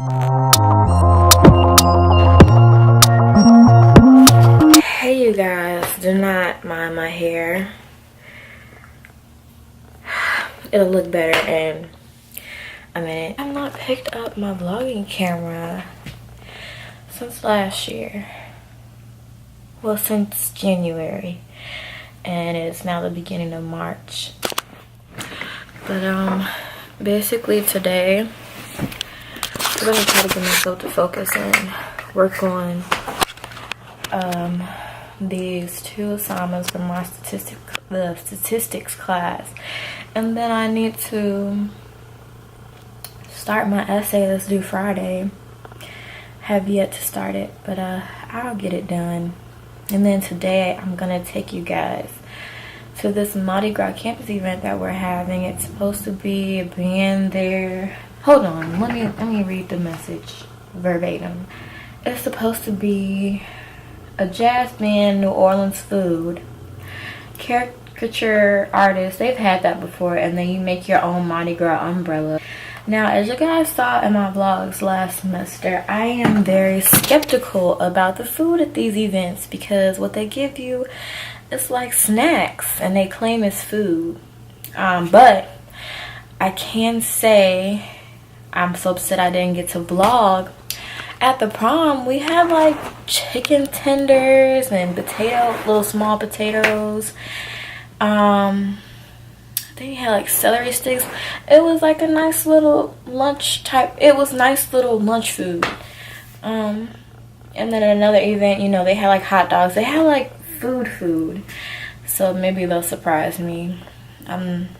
Hey you guys, do not mind my hair. It'll look better in a minute. I've not picked up my vlogging camera since last year. Well, since January. And it's now the beginning of March. But basically today I'm gonna try to get myself to focus and work on these 2 assignments from my statistics class, and then I need to start my essay that's due Friday. Have yet to start it, but I'll get it done. And then today I'm gonna take you guys to this Mardi Gras campus event that we're having. It's supposed to be a band there. Hold on, let me read the message verbatim. It's supposed to be a jazz band, New Orleans food, caricature artists. They've had that before, and then you make your own Mardi Gras umbrella. Now, as you guys saw in my vlogs last semester, I am very skeptical about the food at these events because what they give you is like snacks, and they claim it's food. But I can say I'm so upset I didn't get to vlog. At the prom, we had like chicken tenders and little small potatoes. Then you had like celery sticks. It was like a nice little lunch type. It was nice little lunch food. And then at another event, you know, they had like hot dogs. They had like food. So maybe they'll surprise me. I'm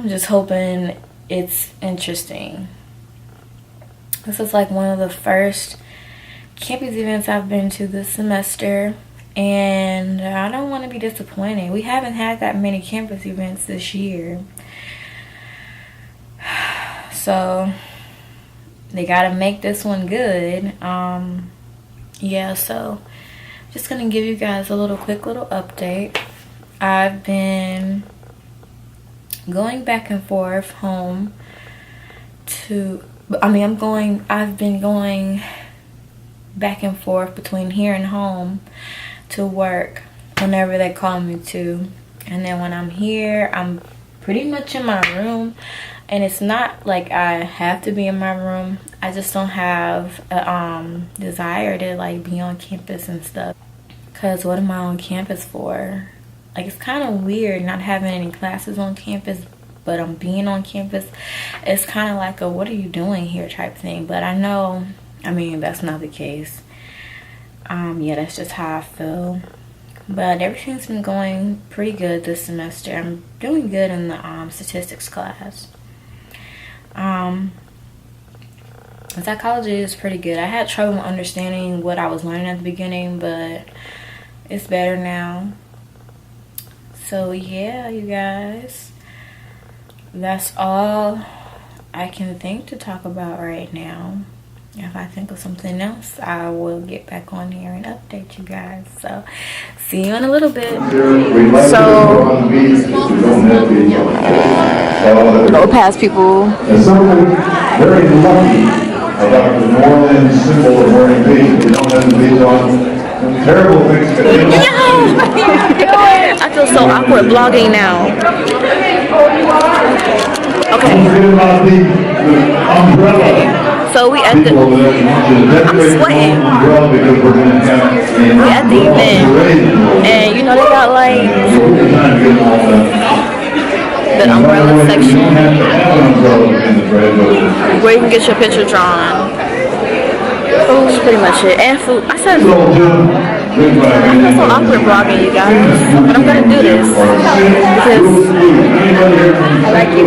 just hoping it's interesting. This is like one of the first campus events I've been to this semester, and I don't want to be disappointed. We haven't had that many campus events this year, so they gotta make this one good. Yeah, so just gonna give you guys a quick little update. I've been going back and forth home to I've been going back and forth between here and home to work whenever they call me to. And then when I'm here, I'm pretty much in my room. And it's not like I have to be in my room. I just don't have a desire to like be on campus and stuff. Cause what am I on campus for? Like, it's kind of weird not having any classes on campus, but I'm being on campus. It's kind of like a what are you doing here type thing. But I know, that's not the case. Yeah, that's just how I feel. But everything's been going pretty good this semester. I'm doing good in the statistics class. Psychology is pretty good. I had trouble understanding what I was learning at the beginning, but it's better now. So yeah, you guys, that's all I can think to talk about right now. If I think of something else, I will get back on here and update you guys. So see you in a little bit. So go past people. As someone very lucky about the New Orleans symbol of wearing beads, we don't have the beads on. Terrible things can happen. I feel so awkward vlogging now. Okay. So we at the, I'm sweating. We at the event, and you know they got like the umbrella section where you can get your picture drawn. That's pretty much it. And food. I said food. I feel so awkward vlogging, you guys, but I'm gonna do this because I like you.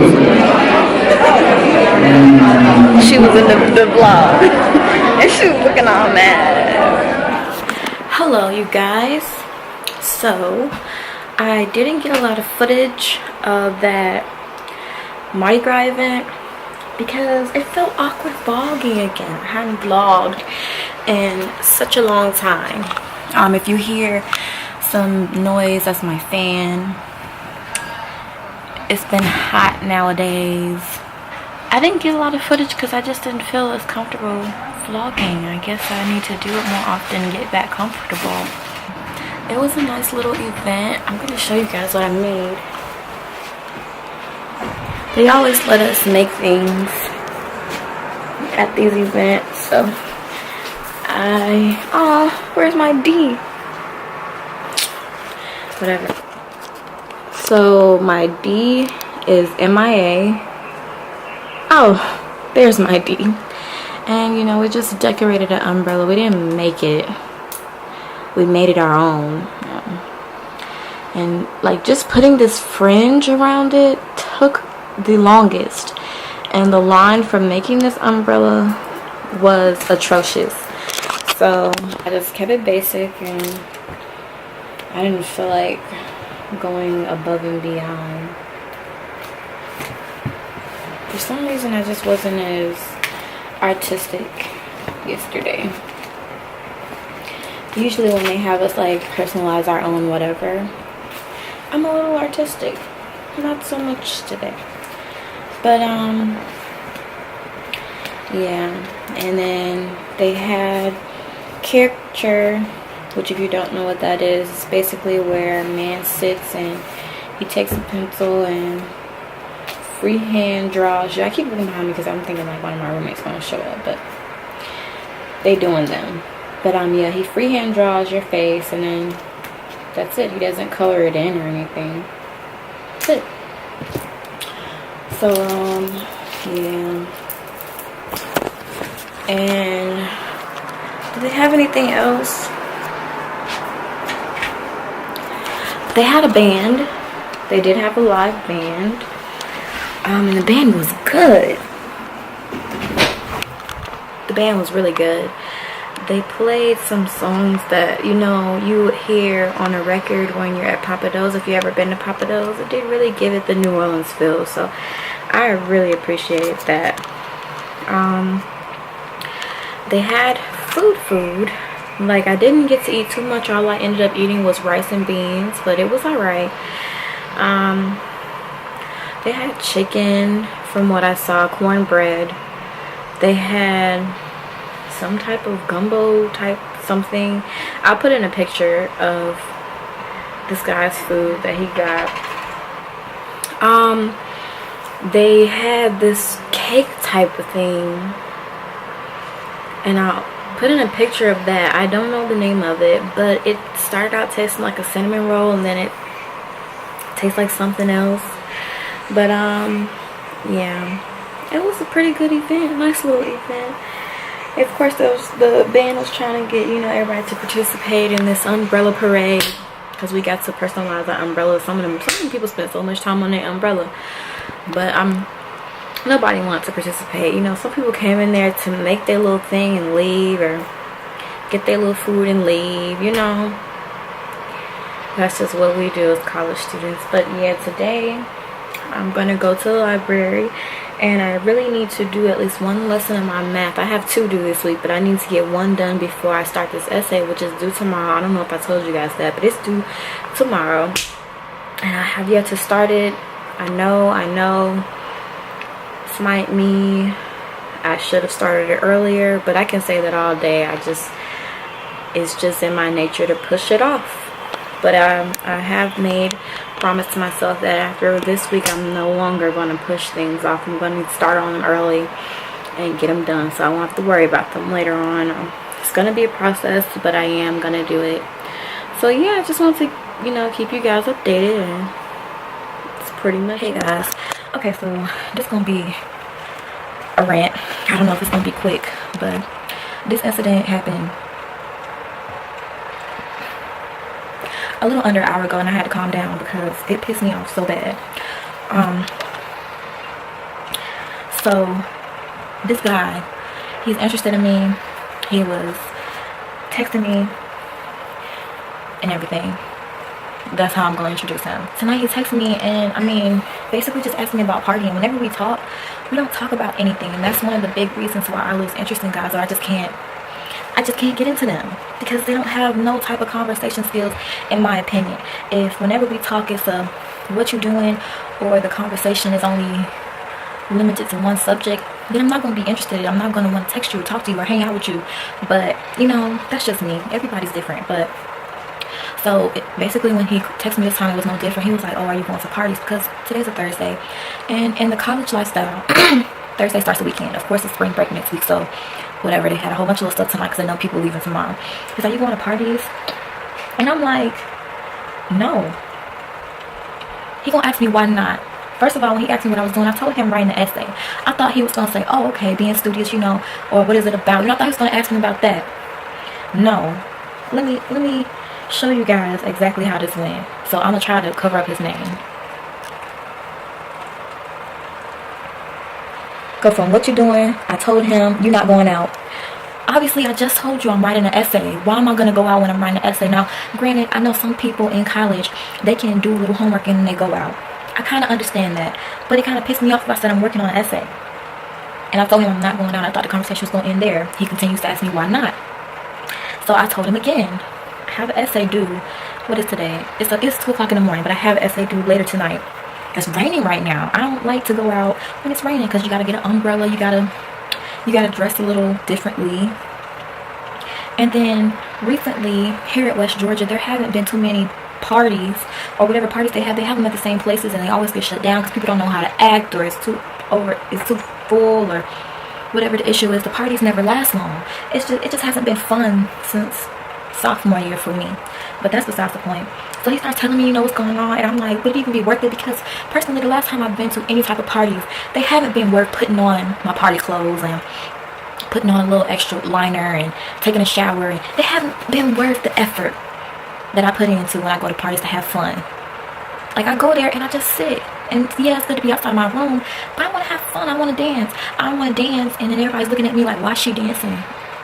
She was in the vlog and she was looking all mad. Hello you guys. So I didn't get a lot of footage of that Mardi Gras event because it felt awkward vlogging again. I hadn't vlogged in such a long time. If you hear some noise, that's my fan. It's been hot nowadays. I didn't get a lot of footage because I just didn't feel as comfortable vlogging. I guess I need to do it more often and get back comfortable. It was a nice little event. I'm going to show you guys what I made. They always let us make things at these events, so where's my D? Whatever. So my D is MIA. Oh, there's my D. And you know, we just decorated an umbrella. We didn't make it. We made it our own. And like just putting this fringe around it took the longest. And the line from making this umbrella was atrocious. So I just kept it basic, and I didn't feel like going above and beyond. For some reason I just wasn't as artistic yesterday. Usually when they have us like personalize our own whatever, I'm a little artistic. Not so much today. But yeah. And then they had caricature, which if you don't know what that is, it's basically where a man sits and he takes a pencil and freehand draws you. I keep looking behind me because I'm thinking like one of my roommates gonna show up, but they doing them. But yeah, he freehand draws your face, and then that's it. He doesn't color it in or anything. That's it. So yeah. And do they have anything else? They had a band. They did have a live band. And the band was good. The band was really good. They played some songs that, you know, you would hear on a record when you're at Papa Do's. If you ever been to Papa Do's, it did really give it the New Orleans feel. So I really appreciate that. They had food. Like, I didn't get to eat too much. All I ended up eating was rice and beans, but it was alright. They had chicken, from what I saw, cornbread. They had some type of gumbo type something. I'll put in a picture of this guy's food that he got. They had this cake type of thing, and I'll put in a picture of that. I don't know the name of it, but it started out tasting like a cinnamon roll, and then it tastes like something else. But yeah, it was a pretty good event, nice little event. Of course, the band was trying to get, you know, everybody to participate in this umbrella parade, because we got to personalize our umbrella. Some people spent so much time on their umbrella, but nobody wanted to participate. You know, some people came in there to make their little thing and leave, or get their little food and leave, you know. That's just what we do as college students. But yeah, today I'm gonna go to the library, and I really need to do at least one lesson of my math. I have 2 due this week, but I need to get 1 done before I start this essay, which is due tomorrow. I don't know if I told you guys that, but it's due tomorrow, and I have yet to start it. I know. Smite me. I should have started it earlier, but I can say that all day. It's just in my nature to push it off. But I have made promise to myself that after this week, I'm no longer going to push things off. I'm going to start on them early and get them done, so I won't have to worry about them later on. It's going to be a process, but I am going to do it. So yeah, I just want to, you know, keep you guys updated, and it's pretty much. Hey guys, okay, so this is going to be a rant. I don't know if it's going to be quick, but this incident happened a little under an hour ago, and I had to calm down because it pissed me off so bad. So this guy, he's interested in me. He was texting me and everything. That's how I'm going to introduce him. Tonight he's texting me, and I mean, basically just asking me about partying. Whenever we talk, we don't talk about anything, and that's one of the big reasons why I lose interest in guys, or I just can't get into them, because they don't have no type of conversation skills, in my opinion. If whenever we talk, it's what you doing, or the conversation is only limited to one subject, then I'm not going to be interested. I'm not going to want to text you or talk to you or hang out with you. But, you know, that's just me. Everybody's different. But, so, basically when he texted me this time, it was no different. He was like, oh, are you going to parties? Because today's a Thursday. And in the college lifestyle, Thursday starts the weekend. Of course, it's spring break next week. So, whatever. They had a whole bunch of little stuff tonight because I know people leaving tomorrow. He's like, you going to parties? And I'm like, no. He going to ask me why not. First of all, when he asked me what I was doing, I told him writing an essay. I thought he was going to say, oh, okay, being studious, you know, or what is it about? You know, I thought he was going to ask me about that. No. Let me show you guys exactly how this went. So I'm going to try to cover up his name. Go from what you're doing. I told him, you're not going out. Obviously, I just told you I'm writing an essay. Why am I going to go out when I'm writing an essay? Now, granted, I know some people in college, they can do a little homework and then they go out. I kind of understand that, but it kind of pissed me off if I said I'm working on an essay. And I told him I'm not going out. I thought the conversation was going to end there. He continues to ask me why not. So I told him again, I have an essay due. What is today? It's 2 o'clock in the morning, but I have an essay due later tonight. It's raining right now. I don't like to go out when it's raining because you got to get an umbrella. You gotta dress a little differently. And then recently here at West Georgia, there haven't been too many parties, or whatever parties they have them at the same places, and they always get shut down because people don't know how to act, or it's too full, or whatever the issue is. The parties never last long. It just hasn't been fun since sophomore year for me. But that's besides the point. So he starts telling me, you know, what's going on, and I'm like, would it even be worth it? Because personally, the last time I've been to any type of parties, they haven't been worth putting on my party clothes and putting on a little extra liner and taking a shower, and they haven't been worth the effort that I put into when I go to parties to have fun. Like, I go there and I just sit. And yeah, it's good to be outside my room, but I want to have fun. I want to dance. I want to dance, and then everybody's looking at me like, why is she dancing?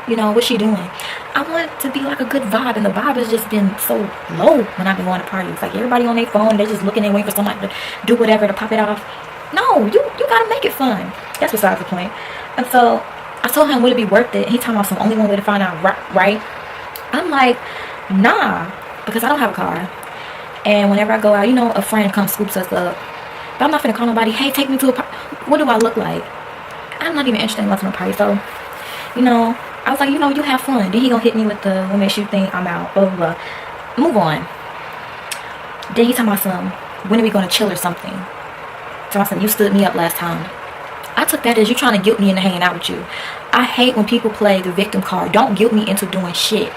You know, what's she doing? I want it to be like a good vibe, and the vibe has just been so low when I've been going to parties. Like, everybody on their phone, they're just looking and waiting for somebody to do whatever to pop it off. No, you gotta make it fun. That's besides the point. And so I told him, would it be worth it? He told me some only one way to find out, right? I'm like, nah, because I don't have a car. And whenever I go out, you know, a friend comes scoops us up. But I'm not finna call nobody, hey, take me to a party. What do I look like? I'm not even interested in going to a party. So, you know, I was like, you know, you have fun. Then he gonna hit me with the, what makes you think I'm out, blah, blah, blah. Move on. Then he told me some, when are we gonna chill or something? So I said, you stood me up last time. I took that as you trying to guilt me into hanging out with you. I hate when people play the victim card. Don't guilt me into doing shit.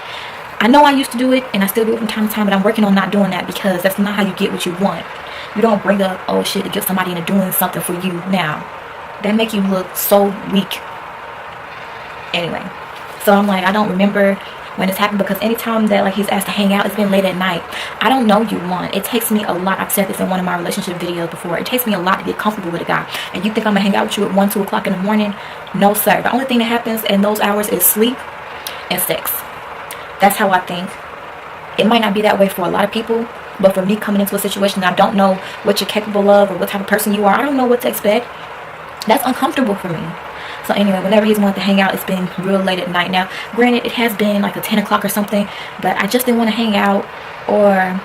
I know I used to do it, and I still do it from time to time, but I'm working on not doing that, because that's not how you get what you want. You don't bring up old shit to guilt somebody into doing something for you now. That make you look so weak. Anyway, so I'm like, I don't remember when it's happened, because anytime that like he's asked to hang out, it's been late at night. I don't know you, one. It takes me a lot. I've said this in one of my relationship videos before. It takes me a lot to get comfortable with a guy. And you think I'm gonna hang out with you at 1, 2 o'clock in the morning? No, sir. The only thing that happens in those hours is sleep and sex. That's how I think. It might not be that way for a lot of people, but for me, coming into a situation that I don't know what you're capable of or what type of person you are, I don't know what to expect. That's uncomfortable for me. So anyway, whenever he's wanted to hang out, it's been real late at night. Now, granted, it has been like a 10 o'clock or something, but I just didn't want to hang out, or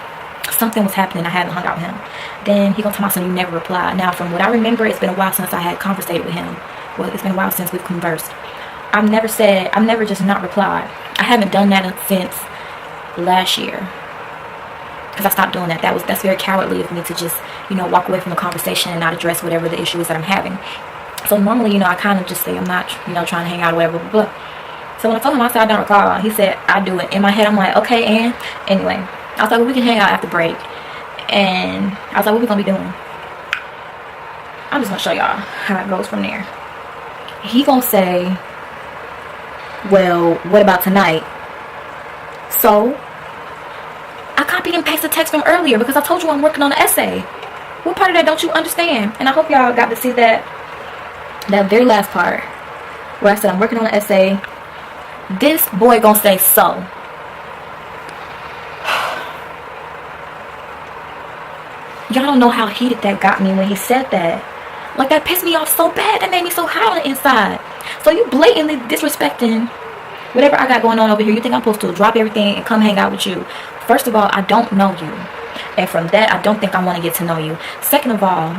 something was happening. I hadn't hung out with him. Then he gonna tell me something, you never replied. Now, from what I remember, it's been a while since I had conversated with him. Well, it's been a while since we've conversed. I've never just not replied. I haven't done that since last year, because I stopped doing that. That's very cowardly of me to just, you know, walk away from a conversation and not address whatever the issue is that I'm having. So normally, you know, I kind of just say I'm not, you know, trying to hang out or whatever, blah, blah. So when I told him I said I don't recall, he said I do it. In my head, I'm like, okay, and anyway, I was like, well, we can hang out after break. And I was like, what we gonna be doing? I'm just gonna show y'all how it goes from there. He gonna say, well, what about tonight? So I copied and pasted the text from earlier, because I told you I'm working on an essay. What part of that don't you understand? And I hope y'all got to see that very last part where I said I'm working on an essay. This boy gonna say so. Y'all don't know how heated that got me when he said that. Like, that pissed me off so bad. That made me so hot on the inside. So you blatantly disrespecting whatever I got going on over here. You think I'm supposed to drop everything and come hang out with you? First of all, I don't know you. And from that, I don't think I want to get to know you. Second of all,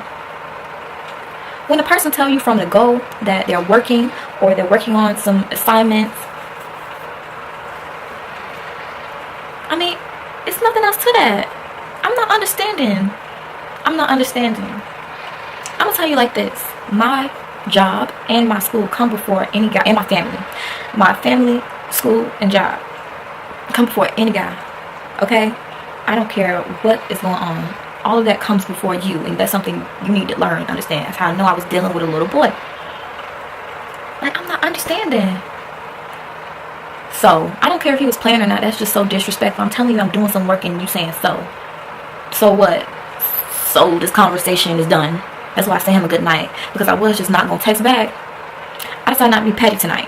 when a person tell you from the go that they're working or they're working on some assignments, I mean, it's nothing else to that. I'm not understanding. I'm gonna tell you like this. My job and my school come before any guy, and my family. My family, school, and job come before any guy. Okay? I don't care what is going on. All of that comes before you, and that's something you need to learn and understand. That's how I know I was dealing with a little boy. Like, I'm not understanding. So, I don't care if he was playing or not. That's just so disrespectful. I'm telling you I'm doing some work and you saying so. So what? So this conversation is done. That's why I say him a good night. Because I was just not going to text back. I decided not to be petty tonight.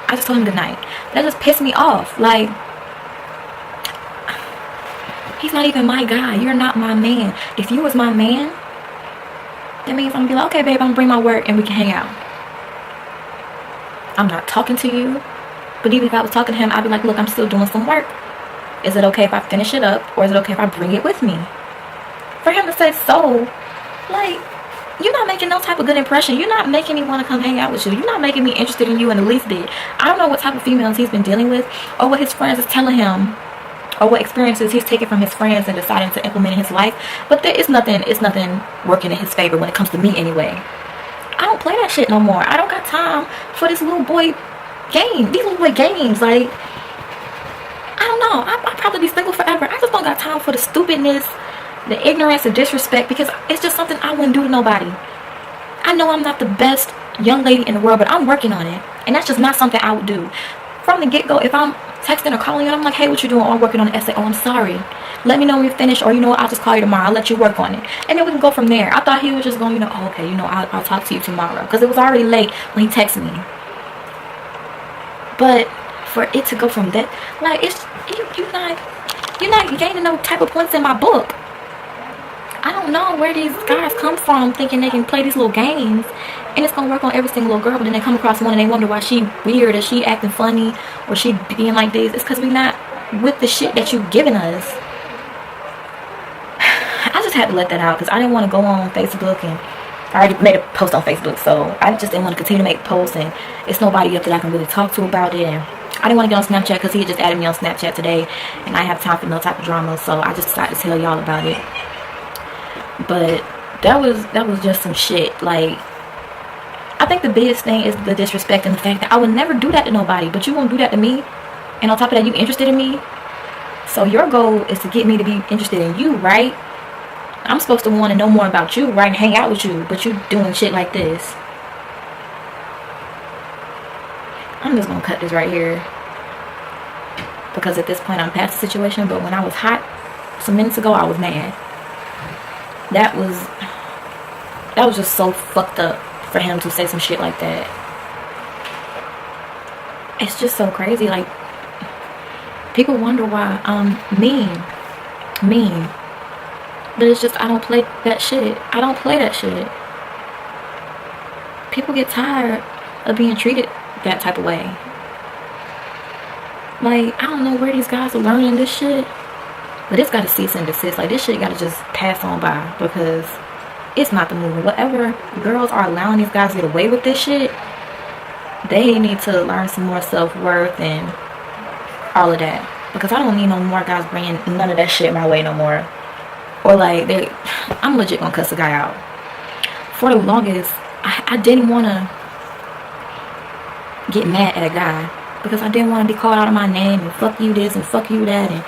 I just told him good night. That just pissed me off. Like, he's not even my guy. You're not my man. If you was my man, that means I'm going to be like, okay, babe, I'm going to bring my work and we can hang out. I'm not talking to you. But even if I was talking to him, I'd be like, look, I'm still doing some work. Is it okay if I finish it up? Or is it okay if I bring it with me? For him to say so, like, you're not making no type of good impression. You're not making me want to come hang out with you. You're not making me interested in you in the least bit. I don't know what type of females he's been dealing with, or what his friends is telling him, or what experiences he's taken from his friends and deciding to implement in his life. But it's nothing working in his favor when it comes to me anyway. I don't play that shit no more. I don't got time for this little boy game. These little boy games, like, I don't know. I'll probably be single forever. I just don't got time for the stupidness, the ignorance, the disrespect, because it's just something I wouldn't do to nobody. I know I'm not the best young lady in the world, but I'm working on it, and that's just not something I would do. From the get-go, if I'm texting or calling you and I'm like, hey, what you doing? Oh, I'm working on the essay. Oh, I'm sorry. Let me know when you're finished, or you know what, I'll just call you tomorrow. I'll let you work on it, and then we can go from there. I thought he was just going, oh, okay, I'll talk to you tomorrow, because it was already late when he texted me. But for it to go from that, like, it's you're not gaining no type of points in my book. I don't know where these guys come from thinking they can play these little games and it's gonna work on every single little girl, but then they come across one and they wonder why she weird, or she acting funny, or she being like this. It's because we not with the shit that you giving us. I just had to let that out because I didn't want to go on Facebook, and I already made a post on Facebook, so I just didn't want to continue to make posts, and it's nobody up that I can really talk to about it. And I didn't want to get on Snapchat because he had just added me on Snapchat today, and I have time for no type of drama, so I just decided to tell y'all about it. But that was just some shit. Like, I think the biggest thing is the disrespect and the fact that I would never do that to nobody, but you won't do that to me. And on top of that, you interested in me, so your goal is to get me to be interested in you, right? I'm supposed to want to know more about you, right, and hang out with you, but you doing shit like this. I'm just gonna cut this right here, because at this point I'm past the situation. But when I was hot some minutes ago, I was mad. That was just so fucked up for him to say some shit like that. It's just so crazy. Like, people wonder why I'm mean. But it's just, I don't play that shit. I don't play that shit. People get tired of being treated that type of way. Like, I don't know where these guys are learning this shit, but it's gotta cease and desist. Like, this shit gotta just pass on by, because it's not the movie. Whatever girls are allowing these guys to get away with this shit, they need to learn some more self-worth and all of that. Because I don't need no more guys bringing none of that shit my way no more. Or like, I'm legit gonna cuss the guy out. For the longest, I didn't want to get mad at a guy, because I didn't want to be called out of my name and fuck you this and fuck you that, and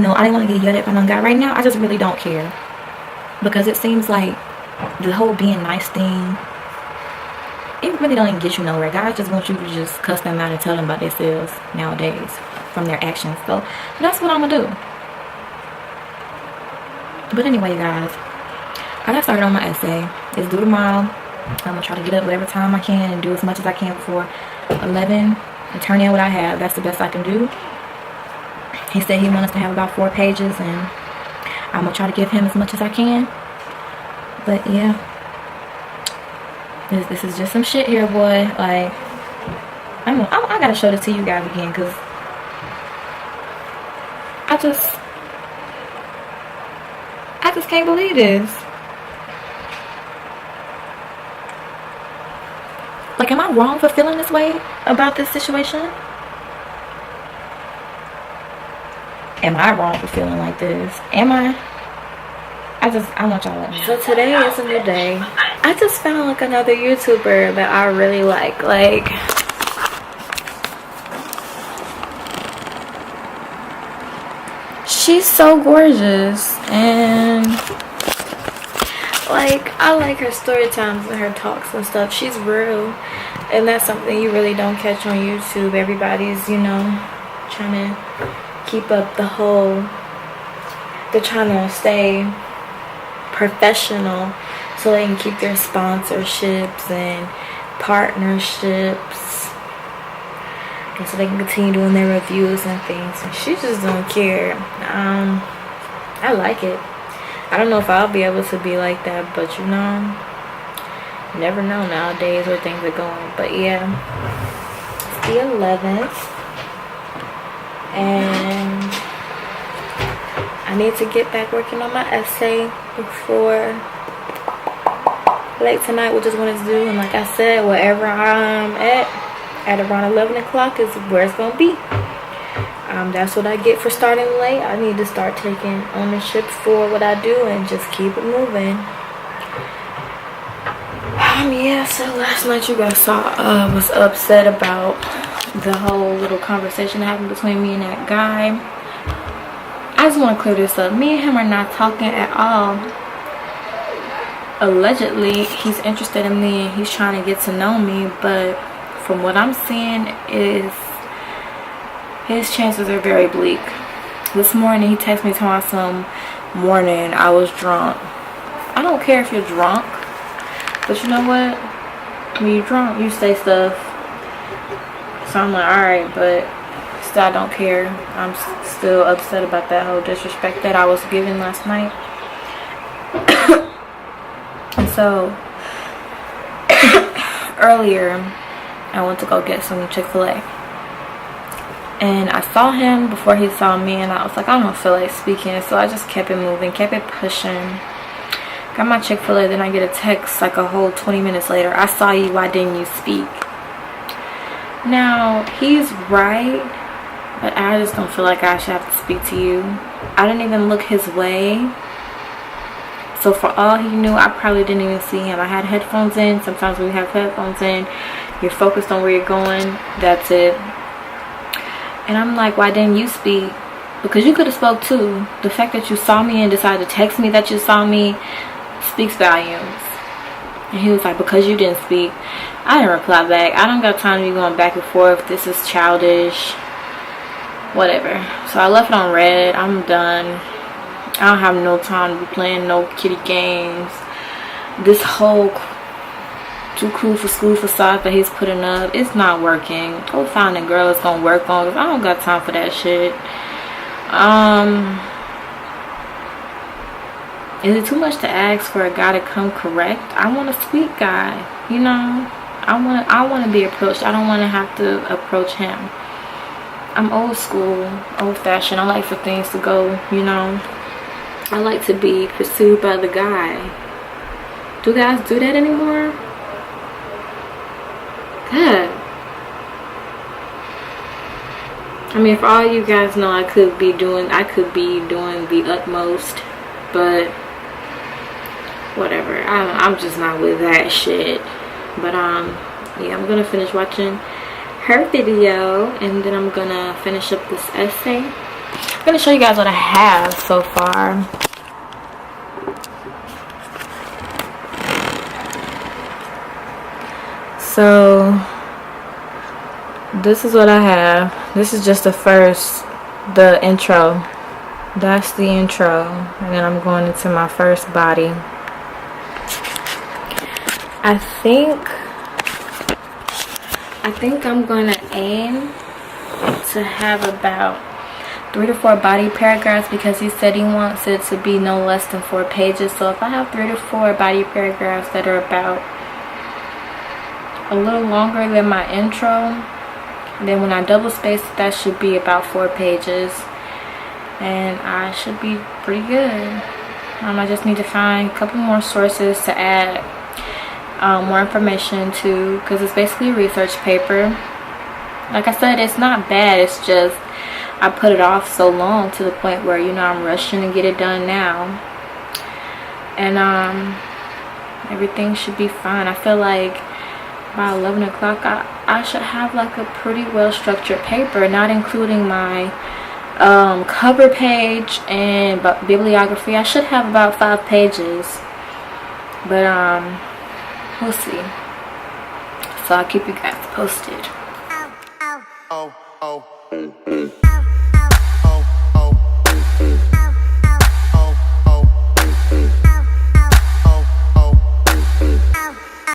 I didn't want to get yelled at by no guy. Right now, I just really don't care, because it seems like the whole being nice thing, it really don't even get you nowhere. Guys just want you to just cuss them out and tell them about themselves nowadays from their actions. So that's what I'm gonna do. But anyway, guys, I got started on my essay. It's due tomorrow. I'm gonna try to get up whatever time I can and do as much as I can before 11 and turn in what I have. That's the best I can do. He said he wants us to have about 4 pages, and I'm gonna try to give him as much as I can. But yeah, this is just some shit here, boy. Like, I gotta show this to you guys again, because I just can't believe this. wrong for feeling this way about this situation? Am I wrong for feeling like this? Am I? I want y'all to let me know. So today is a new day. I just found like another YouTuber that I really like. Like, she's so gorgeous, and like, I like her story times and her talks and stuff. She's real, and that's something you really don't catch on YouTube. Everybody's, you know, trying to keep up the whole, they're trying to stay professional so they can keep their sponsorships and partnerships, and so they can continue doing their reviews and things. And she just don't care. I like it. I don't know if I'll be able to be like that, but you know, you never know nowadays where things are going. But yeah, it's the 11th, and I need to get back working on my essay before late tonight, which is when it's due. And like I said, wherever I'm at around 11 o'clock is where it's gonna be. That's what I get for starting late. I need to start taking ownership for what I do and just keep it moving. Yeah, so last night you guys saw I was upset about the whole little conversation that happened between me and that guy. I just want to clear this up. Me and him are not talking at all. Allegedly, he's interested in me and he's trying to get to know me, but from what I'm seeing is his chances are very bleak. This morning he texted me telling some morning I was drunk. I don't care if you're drunk, but you know what? When you're drunk, you say stuff. So I'm like, alright, but still I don't care. I'm still upset about that whole disrespect that I was given last night. And so earlier I went to go get some Chick-fil-A, and I saw him before he saw me, and I was like, I don't feel like speaking, so I just kept it moving, kept it pushing. Got my Chick-fil-A, then I get a text like a whole 20 minutes later, I saw you, why didn't you speak? Now he's right, but I just don't feel like I should have to speak to you. I didn't even look his way, so for all he knew, I probably didn't even see him. I had headphones in. Sometimes when you have headphones in, you're focused on where you're going. That's it. And I'm like, why didn't you speak? Because you could have spoke too. The fact that you saw me and decided to text me that you saw me speaks volumes. And he was like, because you didn't speak. I didn't reply back. I don't got time to be going back and forth. This is childish. Whatever. So I left it on red. I'm done. I don't have no time to be playing no kitty games. This whole too cool for school facade that he's putting up, it's not working. Go find a girl it's gonna work on, because I don't got time for that shit. Is it too much to ask for a guy to come correct? I want a sweet guy, you know. I want to be approached. I don't want to have to approach him. I'm old school, old fashioned. I like for things to go, you know. I like to be pursued by the guy. Do guys do that anymore? God. I mean, for all you guys know, I could be doing the utmost, but whatever. I'm just not with that shit. But yeah, I'm gonna finish watching her video, and then I'm gonna finish up this essay. I'm gonna show you guys what I have so far. So this is what I have. This is just the intro. That's the intro, and then I'm going into my first body. I think I'm gonna aim to have about 3 to 4 body paragraphs, because he said he wants it to be no less than 4 pages. So if I have 3 to 4 body paragraphs that are about a little longer than my intro, then when I double space it, that should be about 4 pages, and I should be pretty good. I just need to find a couple more sources to add more information too, because it's basically a research paper. Like I said, it's not bad, it's just I put it off so long to the point where, you know, I'm rushing to get it done now. And everything should be fine. I feel like by 11 o'clock I should have like a pretty well structured paper, not including my cover page and bibliography. I should have about 5 pages, but we'll see. So I'll keep you guys posted.